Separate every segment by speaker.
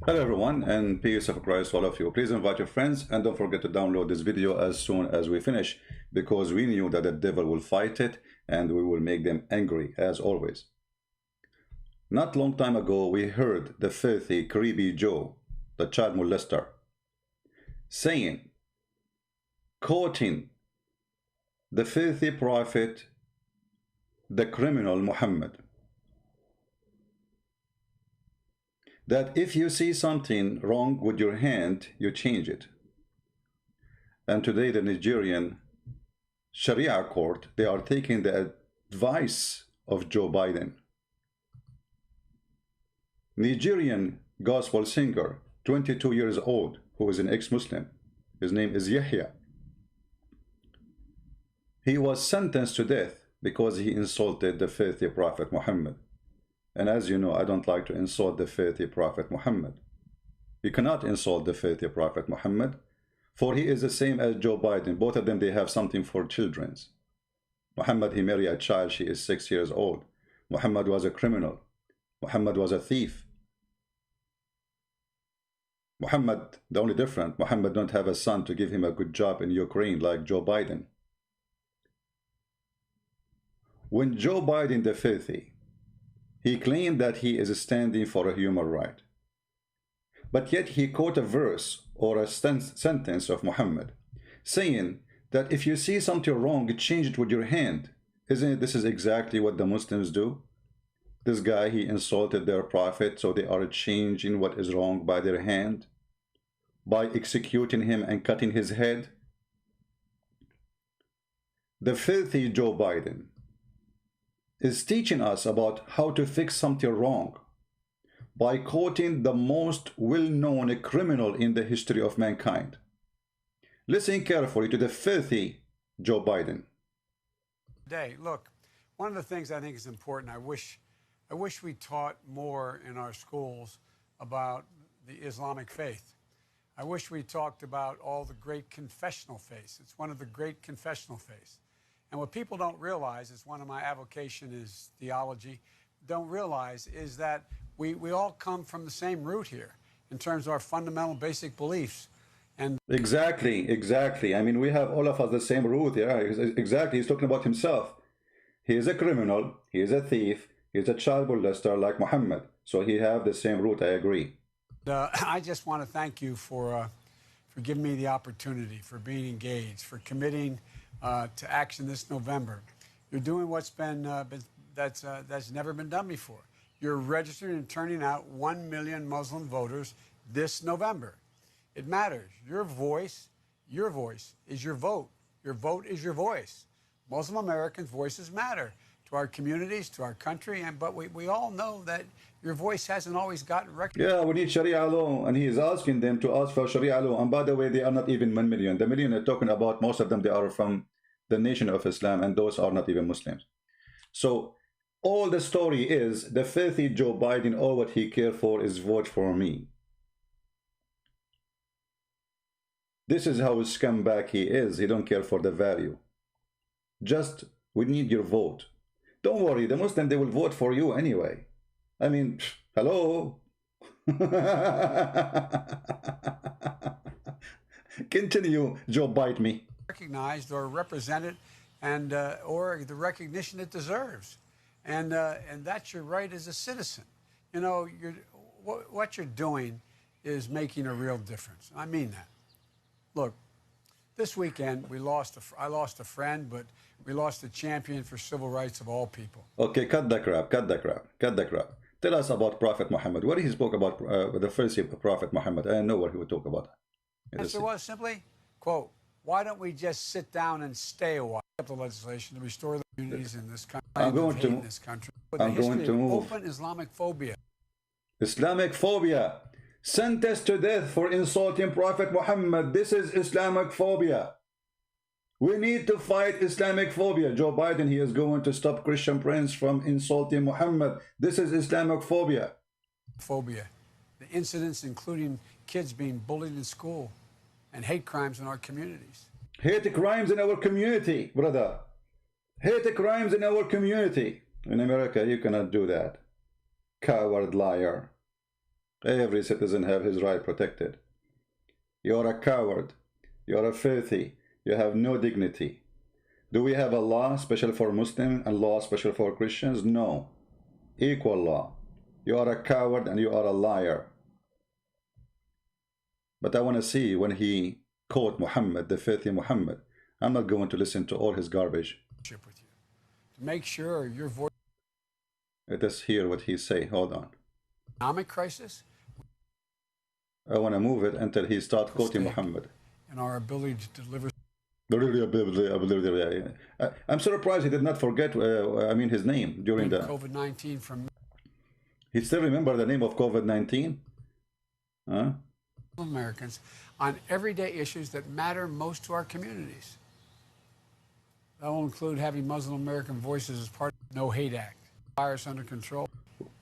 Speaker 1: Hello everyone, and peace of Christ to all of you. Please invite your friends and don't forget to download this video as soon as we finish, because we knew that the devil will fight it and we will make them angry as always. Not long time ago we heard the filthy creepy Joe, the child molester, saying, quoting the filthy prophet, the criminal Muhammad, that if you see something wrong with your hand, you change it. And today the Nigerian Sharia court, they are taking the advice of Joe Biden. Nigerian gospel singer, 22 years old, who is an ex-Muslim. His name is Yahya. He was sentenced to death because he insulted the filthy prophet Muhammad. And as you know, I don't like to insult the filthy prophet Muhammad. You cannot insult the filthy prophet Muhammad, for he is the same as Joe Biden. Both of them, they have something for children. Muhammad, he married a child, she is 6 years old. Muhammad was a criminal. Muhammad was a thief. Muhammad, the only difference, Muhammad don't have a son to give him a good job in Ukraine like Joe Biden. When Joe Biden, the filthy, he claimed that he is standing for a human right. But yet he quote a verse or a sentence of Muhammad saying that if you see something wrong, change it with your hand. Isn't it this is exactly what the Muslims do? This guy, he insulted their prophet, so they are changing what is wrong by their hand, by executing him and cutting his head. The filthy Joe Biden is teaching us about how to fix something wrong by quoting the most well-known criminal in the history of mankind. Listen carefully to the filthy Joe Biden.
Speaker 2: Look, one of the things I think is important, I wish we taught more in our schools about the Islamic faith. I wish we talked about all the great confessional faiths. It's one of the great confessional faiths. And what people don't realize, is one of my avocation is theology, don't realize is that we all come from the same root here in terms of our fundamental basic beliefs. And
Speaker 1: Exactly. I mean, we have all of us the same root here. Exactly. He's talking about himself. He is a criminal. He is a thief. He is a child molester like Muhammad. So he have the same root. I agree.
Speaker 2: I just want to thank you for giving me the opportunity, for being engaged, for committing to action this November. You're doing what's that's never been done before. You're registering and turning out 1 million Muslim voters this November. It matters. Your voice is your vote. Your vote is your voice. Muslim Americans' voices matter to our communities, to our country, but we all know that your voice hasn't always gotten recognized.
Speaker 1: Yeah, we need Sharia law, and he is asking them to ask for Sharia law. And by the way, they are not even 1 million. The million they're talking about, most of them, they are from the nation of Islam, and those are not even Muslims. So all the story is the filthy Joe Biden, all what he cares for is vote for me. This is how scumbag he is. He don't care for the value. Just, we need your vote. Don't worry, the Muslim, they will vote for you anyway. I mean, hello. Continue, Joe Bite me.
Speaker 2: Recognized or represented, and or the recognition it deserves, and that's your right as a citizen. You know, what you're doing is making a real difference. I mean that. Look, this weekend I lost a friend, but we lost a champion for civil rights of all people.
Speaker 1: Okay, cut the crap. Tell us about Prophet Muhammad. What he spoke about the first Prophet Muhammad. I know what he would talk about.
Speaker 2: The answer was simply, quote, why don't we just sit down and stay a while? The legislation to restore the communities in this country.
Speaker 1: I'm going to move.
Speaker 2: Open Islamic phobia.
Speaker 1: Islamic phobia. Sentenced to death for insulting Prophet Muhammad. This is Islamic phobia. We need to fight Islamic phobia. Joe Biden, he is going to stop Christian Prince from insulting Muhammad. This is Islamic phobia.
Speaker 2: The incidents including kids being bullied in school and hate crimes in our communities.
Speaker 1: Hate crimes in our community, brother. Hate crimes in our community. In America, you cannot do that. Coward liar. Every citizen have his right protected. You're a coward. You're a filthy. You have no dignity. Do we have a law special for Muslims and law special for Christians? No. Equal law. You are a coward and you are a liar. But I want to see when he quote Muhammad, the filthy Muhammad. I'm not going to listen to all his garbage.
Speaker 2: With you, to make sure your voice.
Speaker 1: Let us hear what he say. Hold on.
Speaker 2: Economic crisis.
Speaker 1: I want to move it until he start quoting Muhammad.
Speaker 2: And our ability to deliver.
Speaker 1: I'm surprised he did not forget, his name during the
Speaker 2: COVID-19 from.
Speaker 1: He still remember the name of COVID-19? Huh?
Speaker 2: Americans on everyday issues that matter most to our communities. That will include having Muslim American voices as part of the No Hate Act, virus under control.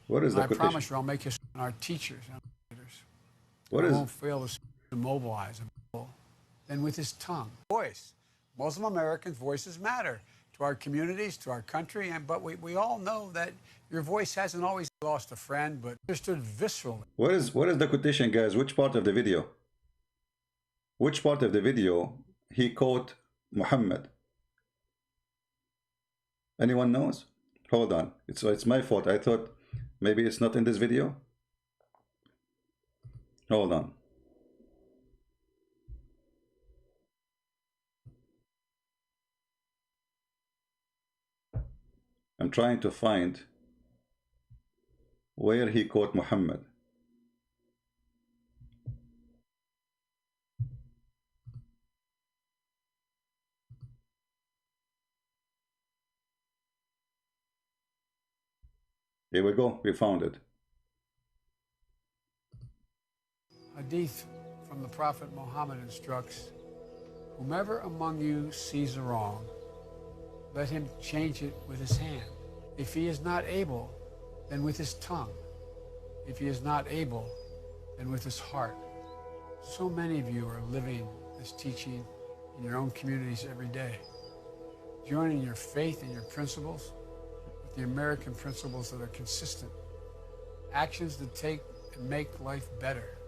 Speaker 1: What is that?
Speaker 2: I promise you, I'll make history on our teachers and our leaders.
Speaker 1: What is?
Speaker 2: Won't fail to mobilize them. Then with his tongue, voice. Muslim Americans' voices matter to our communities, to our country, but we all know that your voice hasn't always lost a friend, but understood viscerally.
Speaker 1: What is the quotation, guys? Which part of the video? Which part of the video he quote Muhammad? Anyone knows? Hold on. It's my fault. I thought maybe it's not in this video. Hold on. I'm trying to find where he quote Muhammad. Here we go, we found it.
Speaker 2: Hadith from the Prophet Muhammad instructs, whomever among you sees a wrong, let him change it with his hand. If he is not able, then with his tongue. If he is not able, then with his heart. So many of you are living this teaching in your own communities every day, joining your faith and your principles with the American principles that are consistent, actions that take and make life better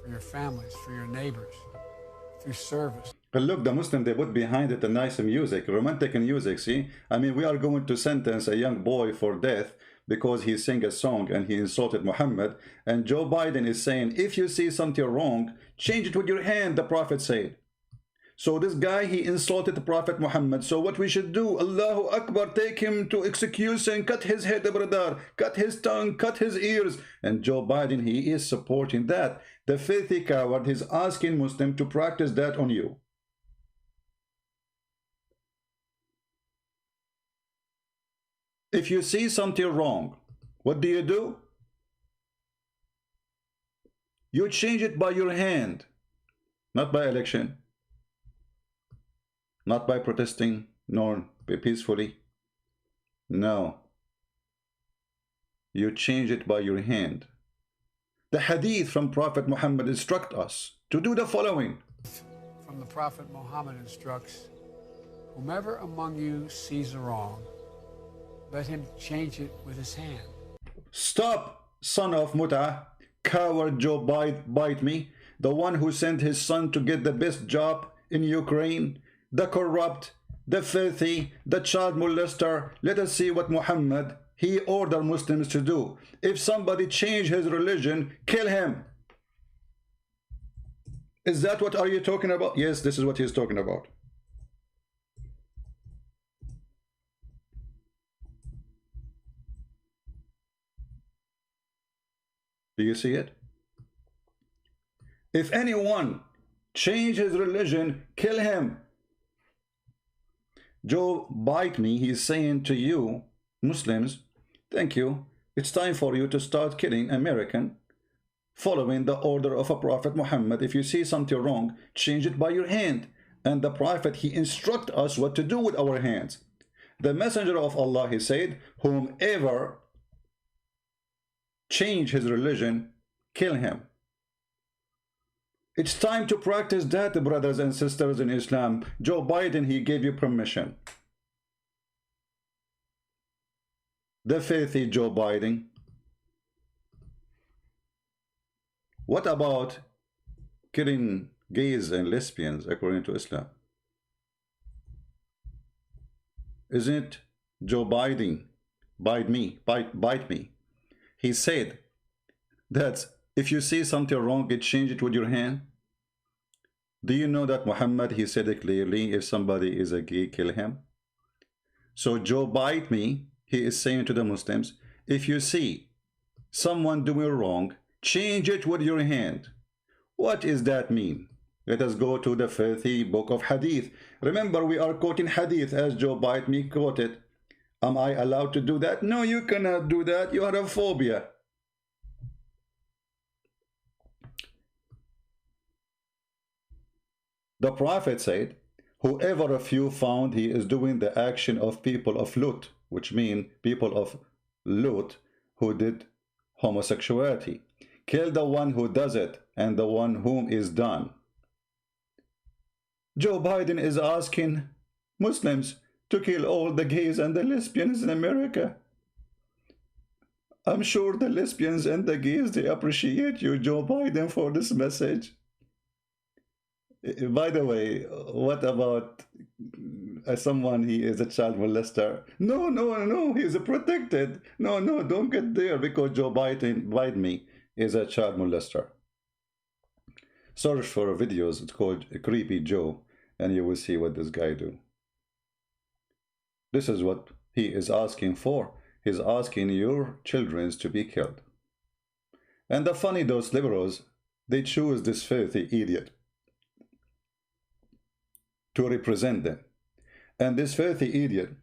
Speaker 2: for your families, for your neighbors, through service.
Speaker 1: But look, the Muslim, they put behind it a nice music, romantic music, see? I mean, we are going to sentence a young boy for death because he sang a song and he insulted Muhammad. And Joe Biden is saying, if you see something wrong, change it with your hand, the Prophet said. So this guy, he insulted the Prophet Muhammad. So what we should do, Allahu Akbar, take him to execution, cut his head, brother, cut his tongue, cut his ears. And Joe Biden, he is supporting that. The filthy coward is asking Muslim to practice that on you. If you see something wrong, what do? You change it by your hand, not by election, not by protesting, nor peacefully. No. You change it by your hand. The hadith from Prophet Muhammad instruct us to do the following.
Speaker 2: From the Prophet Muhammad instructs, whomever among you sees a wrong, let him change it with his hand. Stop,
Speaker 1: son of Mut'ah, coward Joe bite me, the one who sent his son to get the best job in Ukraine, the corrupt, the filthy, the child molester. Let us see what Muhammad, he ordered Muslims to do. If somebody change his religion, kill him. Is that what are you talking about? Yes, this is what he's talking about. Do you see it? If anyone change his religion, kill him. Joe bite me, he's saying to you, Muslims, thank you. It's time for you to start killing American, following the order of a Prophet Muhammad. If you see something wrong, change it by your hand. And the Prophet, he instruct us what to do with our hands. The Messenger of Allah, he said, whomever change his religion, kill him. It's time to practice that, brothers and sisters in Islam. Joe Biden, he gave you permission. The filthy Joe Biden. What about killing gays and lesbians according to Islam? Isn't it Joe Biden, bite me? He said that if you see something wrong, you change it with your hand. Do you know that Muhammad, he said it clearly, if somebody is a gay, kill him? So Joe bite me, he is saying to the Muslims, if you see someone doing wrong, change it with your hand. What does that mean? Let us go to the filthy book of Hadith. Remember, we are quoting Hadith as Joe bite me quoted. Am I allowed to do that? No, you cannot do that. You have a phobia. The Prophet said, whoever of you found he is doing the action of people of Lut, which mean people of Lut who did homosexuality, kill the one who does it and the one whom is done. Joe Biden is asking Muslims to kill all the gays and the lesbians in America. I'm sure the lesbians and the gays, they appreciate you, Joe Biden, for this message. By the way, what about someone, he is a child molester? No, he is protected. No, don't get there because Joe Biden is a child molester. Search for videos, it's called Creepy Joe, and you will see what this guy do. This is what he is asking for. He's asking your children to be killed. And the funny, those liberals, they choose this filthy idiot to represent them. And this filthy idiot,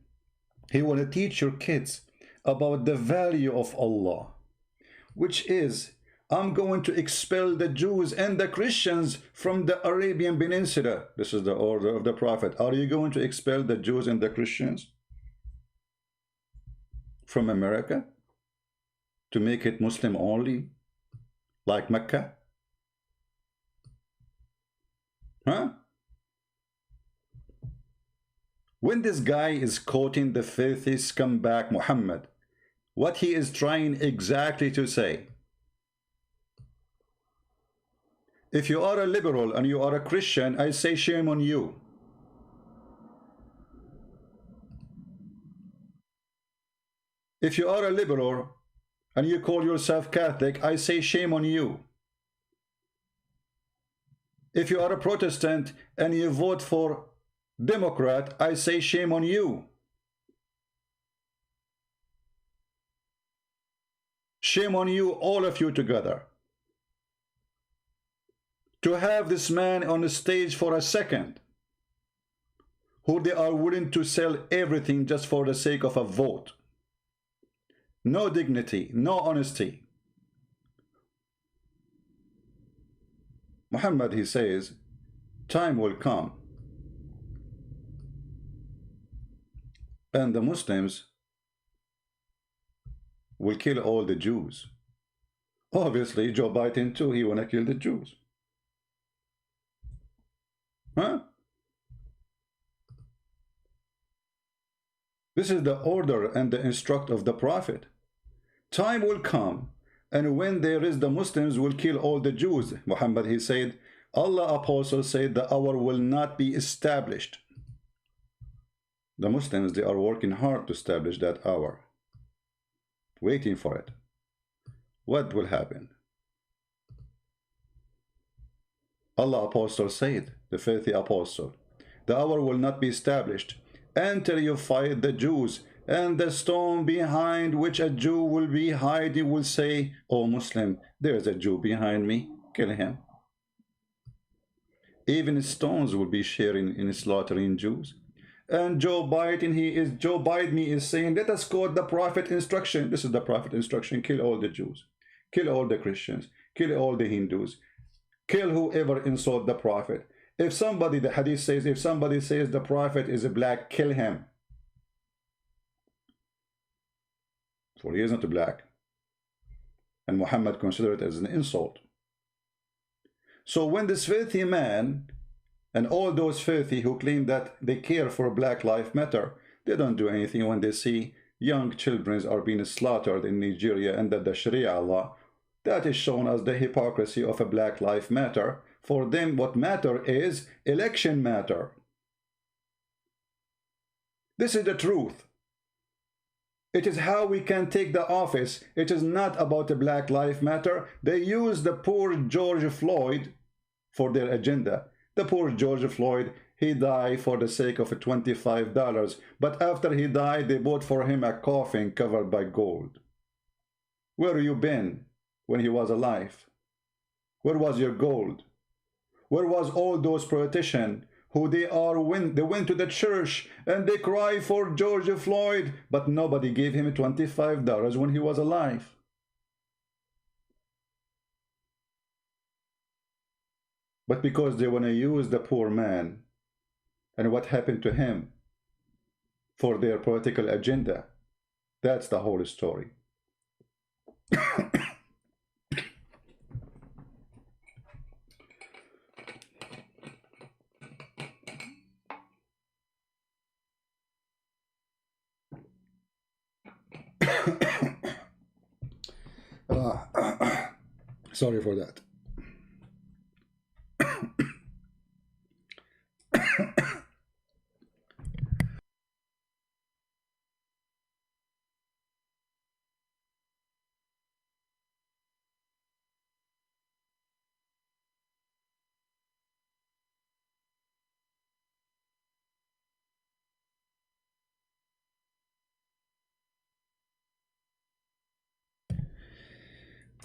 Speaker 1: he want to teach your kids about the value of Allah, which is, I'm going to expel the Jews and the Christians from the Arabian Peninsula. This is the order of the Prophet. Are you going to expel the Jews and the Christians from America to make it Muslim only, like Mecca? Huh? When this guy is quoting the filthy scumbag Muhammad, what he is trying exactly to say, if you are a liberal and you are a Christian, I say shame on you. If you are a liberal and you call yourself Catholic, I say shame on you. If you are a Protestant and you vote for Democrat, I say shame on you. Shame on you, all of you together. To have this man on the stage for a second, who they are willing to sell everything just for the sake of a vote. No dignity, no honesty. Muhammad, he says, time will come and the Muslims will kill all the Jews. Obviously, Joe Biden too, he want to kill the Jews. Huh? This is the order and the instruct of the Prophet. Time will come, and when there is, the Muslims will kill all the Jews. Muhammad, he said, Allah apostle said the hour will not be established. The Muslims, they are working hard to establish that hour, waiting for it. What will happen? Allah apostle said, the filthy apostle, the hour will not be established until you fight the Jews, and the stone behind which a Jew will be hiding will say, "O Muslim, there is a Jew behind me, kill him." Even stones will be sharing in slaughtering Jews. And Joe Biden is saying, let us quote the Prophet instruction. This is the Prophet instruction: kill all the Jews, kill all the Christians, kill all the Hindus, kill whoever insult the Prophet. If somebody, the hadith says, if somebody says the Prophet is black, kill him. For he is not black. And Muhammad considered it as an insult. So when this filthy man and all those filthy who claim that they care for Black Lives Matter, they don't do anything when they see young children are being slaughtered in Nigeria under the Sharia law. That is shown as the hypocrisy of a Black Lives Matter. For them, what matter is election matter. This is the truth. It is how we can take the office. It is not about the Black Lives Matter. They use the poor George Floyd for their agenda. The poor George Floyd, he died for the sake of $25. But after he died, they bought for him a coffin covered by gold. Where you been when he was alive? Where was your gold? Where was all those politicians who they went to the church and they cry for George Floyd, but nobody gave him $25 when he was alive? But because they want to use the poor man and what happened to him for their political agenda. That's the whole story. Sorry for that.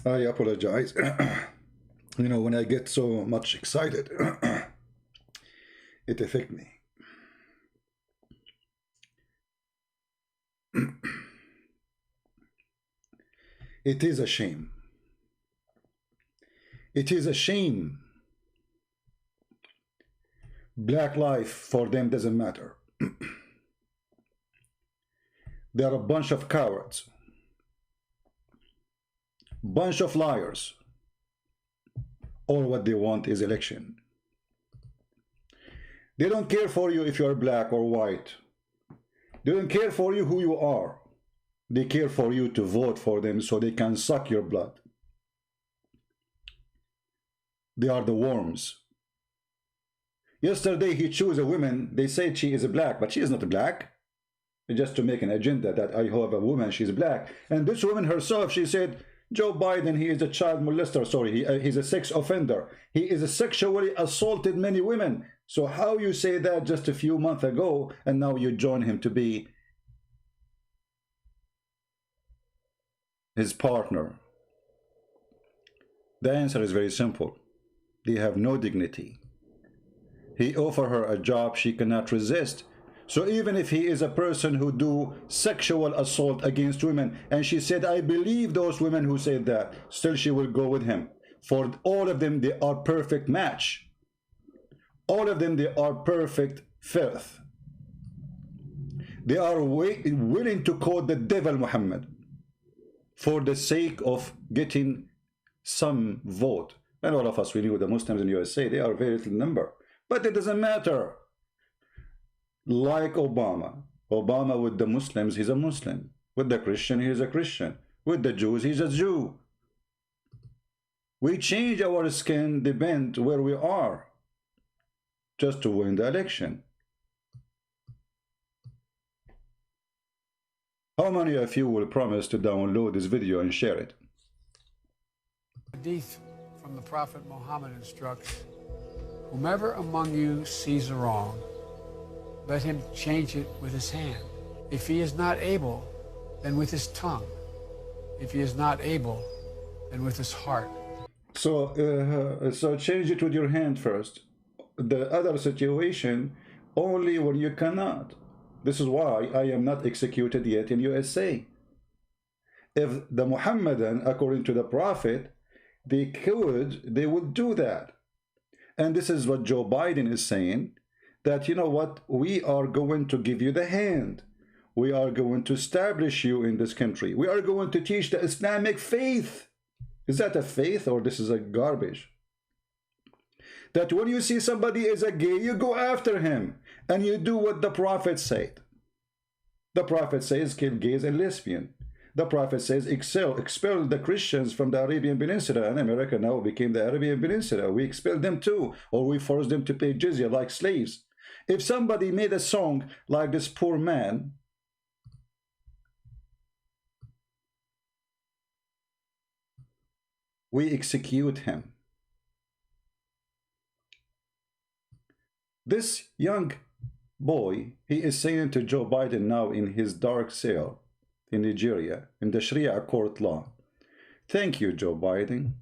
Speaker 1: I apologize. You know, when I get so much excited, it affects me. It is a shame. It is a shame. Black life for them doesn't matter. They are a bunch of cowards. Bunch of liars. All what they want is election. They don't care for you if you're black or white. They don't care for you who you are. They care for you to vote for them so they can suck your blood. They are the worms. Yesterday he chose a woman. They said she is a black, but she is not black. Just to make an agenda that I have a woman, she's black. And this woman herself, she said, Joe Biden, he is a child molester. Sorry, he's a sex offender. He is a sexually assaulted many women. So how you say that just a few months ago, and now you join him to be his partner? The answer is very simple. They have no dignity. He offered her a job she cannot resist. So even if he is a person who do sexual assault against women, and she said, I believe those women who said that, still she will go with him. For all of them, they are perfect match. All of them, they are perfect filth. They are willing to call the devil Muhammad for the sake of getting some vote. And all of us, we knew the Muslims in USA, they are very little number. But it doesn't matter. Like Obama. Obama with the Muslims, he's a Muslim. With the Christian, he is a Christian. With the Jews, he's a Jew. We change our skin depend where we are, just to win the election. How many of you will promise to download this video and share it?
Speaker 2: Hadith from the Prophet Muhammad instructs, whomever among you sees a wrong, let him change it with his hand. If he is not able, then with his tongue. If he is not able, then with his heart. So change it with your hand first. The other situation, only when you cannot. This is why I am not executed yet in USA. If the Muhammadan, according to the Prophet, they would do that. And this is what Joe Biden is saying, that, you know what, we are going to give you the hand. We are going to establish you in this country. We are going to teach the Islamic faith. Is that a faith or this is a garbage? That when you see somebody is a gay, you go after him and you do what the Prophet said. The Prophet says kill gays and lesbians.
Speaker 1: The Prophet says, expel the Christians from the Arabian Peninsula, and America now became the Arabian Peninsula. We expel them too, or we force them to pay jizya like slaves. If somebody made a song like this poor man, we execute him. This young boy, he is saying to Joe Biden now in his dark cell in Nigeria, in the Sharia court law, thank you, Joe Biden.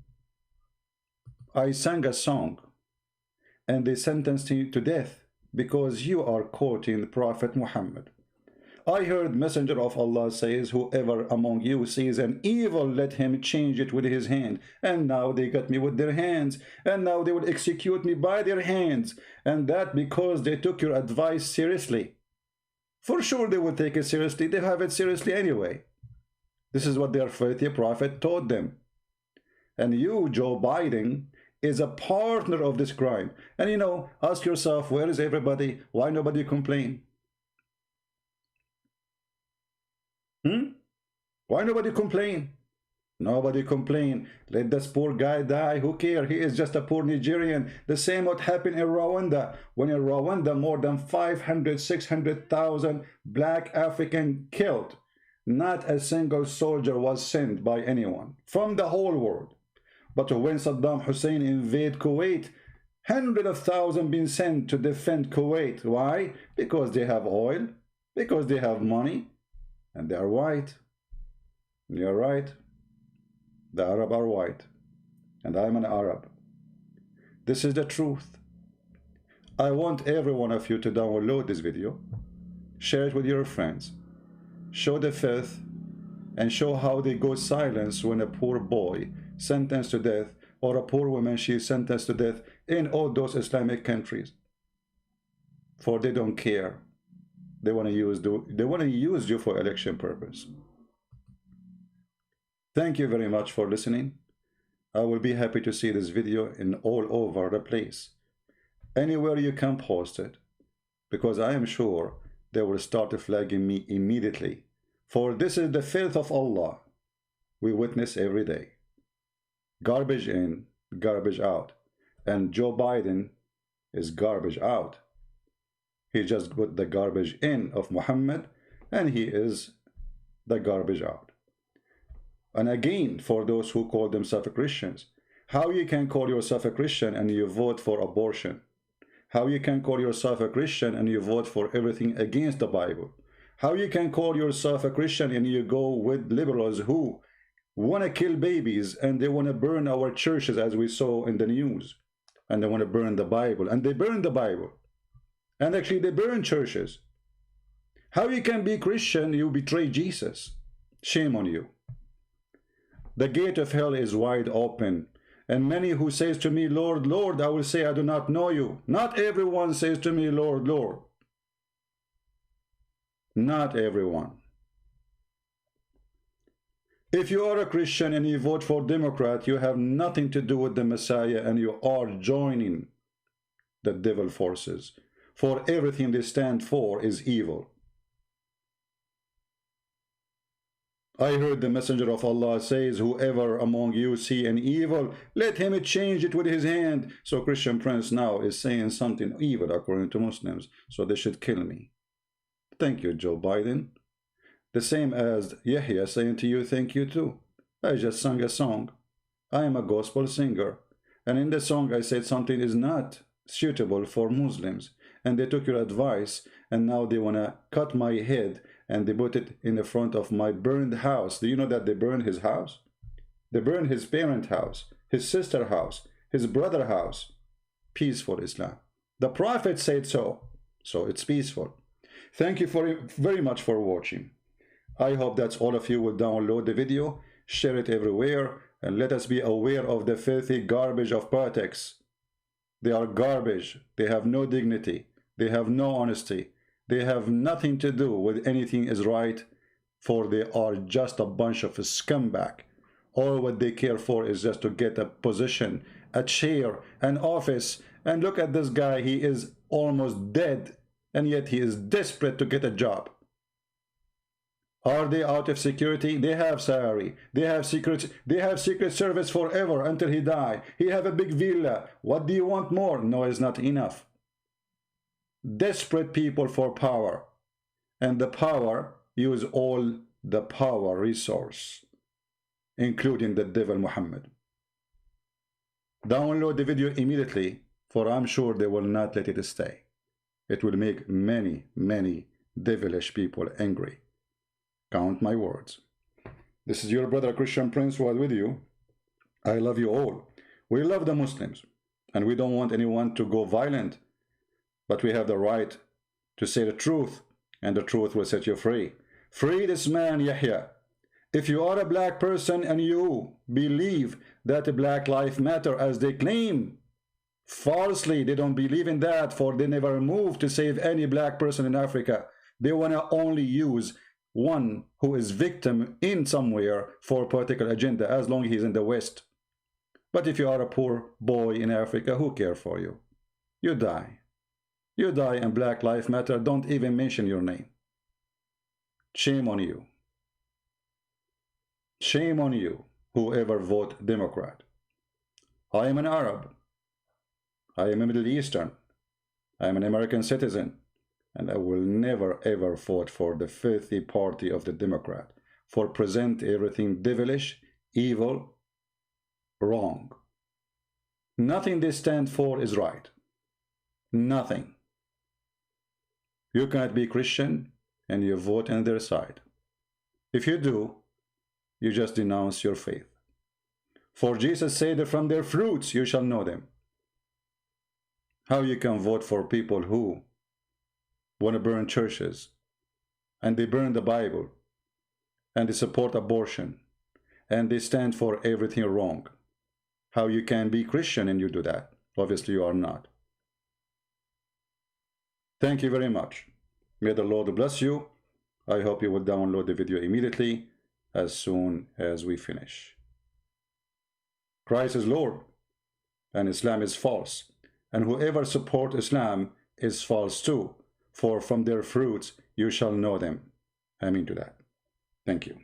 Speaker 1: I sang a song and they sentenced you to death because you are quoting Prophet Muhammad. I heard Messenger of Allah says, whoever among you sees an evil, let him change it with his hand. And now they got me with their hands, and now they will execute me by their hands. And that because they took your advice seriously. For sure they will take it seriously. They have it seriously anyway. This is what their faithful prophet taught them. And you, Joe Biden, is a partner of this crime. And you know, ask yourself, where is everybody? Why nobody complain? Why nobody complain? Nobody complain. Let this poor guy die. Who cares? He is just a poor Nigerian. The same what happened in Rwanda. When in Rwanda more than 500, 600,000 black African killed. Not a single soldier was sent by anyone from the whole world. But when Saddam Hussein invaded Kuwait, hundreds of thousands been sent to defend Kuwait. Why? Because they have oil, because they have money, and they are white. You're right. The Arab are white. And I'm an Arab. This is the truth. I want every one of you to download this video, share it with your friends, show the faith, and show how they go silent when a poor boy sentenced to death, or a poor woman, she is sentenced to death in all those Islamic countries. For they don't care. They want to use you for election purpose. Thank you very much for listening. I will be happy to see this video in all over the place. Anywhere you can post it, because I am sure they will start flagging me immediately. For this is the faith of Allah we witness every day. Garbage in, garbage out. And Joe Biden is garbage out. He just put the garbage in of Muhammad, and he is the garbage out. And again, for those who call themselves Christians, how you can call yourself a Christian and you vote for abortion? How you can call yourself a Christian and you vote for everything against the Bible? How you can call yourself a Christian and you go with liberals who want to kill babies and they want to burn our churches, as we saw in the news, and they want to burn the Bible, and they burn the Bible, and actually they burn churches. How you can be Christian, you betray Jesus? Shame on you. The gate of hell is wide open, and many who says to me, Lord, Lord, I will say, I do not know you. Not everyone says to me, Lord, Lord. Not everyone. If you are a Christian and you vote for Democrat, you have nothing to do with the Messiah, and you are joining the devil forces. For everything they stand for is evil. I heard the Messenger of Allah says, whoever among you see an evil, let him change it with his hand. So Christian Prince now is saying something evil according to Muslims, so they should kill me. Thank you, Joe Biden. The same as Yahya saying to you, thank you too. I just sang a song. I am a gospel singer. And in the song I said something is not suitable for Muslims. And they took your advice, and now they want to cut my head, and they put it in the front of my burned house. Do you know that they burned his house? They burned his parent house, his sister house, his brother house. Peaceful Islam. The Prophet said so. So it's peaceful. Thank you very much for watching. I hope that all of you will download the video, share it everywhere, and let us be aware of the filthy garbage of politics. They are garbage. They have no dignity. They have no honesty. They have nothing to do with anything is right, for they are just a bunch of scumbag. All what they care for is just to get a position, a chair, an office. And look at this guy. He is almost dead, and yet he is desperate to get a job. Are they out of security? They have salary. They have secret service forever until he die. He have a big villa. What do you want more? No, it's not enough. Desperate people for power. And the power use all the power resource, including the devil Muhammad. Download the video immediately, for I'm sure they will not let it stay. It will make many, many devilish people angry. Count my words. This is your brother Christian Prince who is with you. I love you all. We love the Muslims, and we don't want anyone to go violent, but we have the right to say the truth, and the truth will set you free. Free this man Yahya. If you are a black person and you believe that black lives matter as they claim, falsely, they don't believe in that, for they never moved to save any black person in Africa. They want to only use one who is victim in somewhere for a particular agenda, as long as he's in the West. But if you are a poor boy in Africa, who cares for you? You die. You die, and Black Lives Matter don't even mention your name. Shame on you. Shame on you, whoever vote Democrat. I am an Arab. I am a Middle Eastern. I am an American citizen. And I will never ever vote for the filthy party of the Democrat, for present everything devilish, evil, wrong. Nothing they stand for is right. Nothing. You cannot be Christian and you vote on their side. If you do, you just denounce your faith. For Jesus said that from their fruits you shall know them. How you can vote for people who want to burn churches, and they burn the Bible, and they support abortion, and they stand for everything wrong? How you can be Christian and you do that? Obviously you are not. Thank you very much. May the Lord bless you. I hope you will download the video immediately as soon as we finish. Christ is Lord, and Islam is false, and whoever supports Islam is false too. For from their fruits you shall know them. Amen to that. Thank you.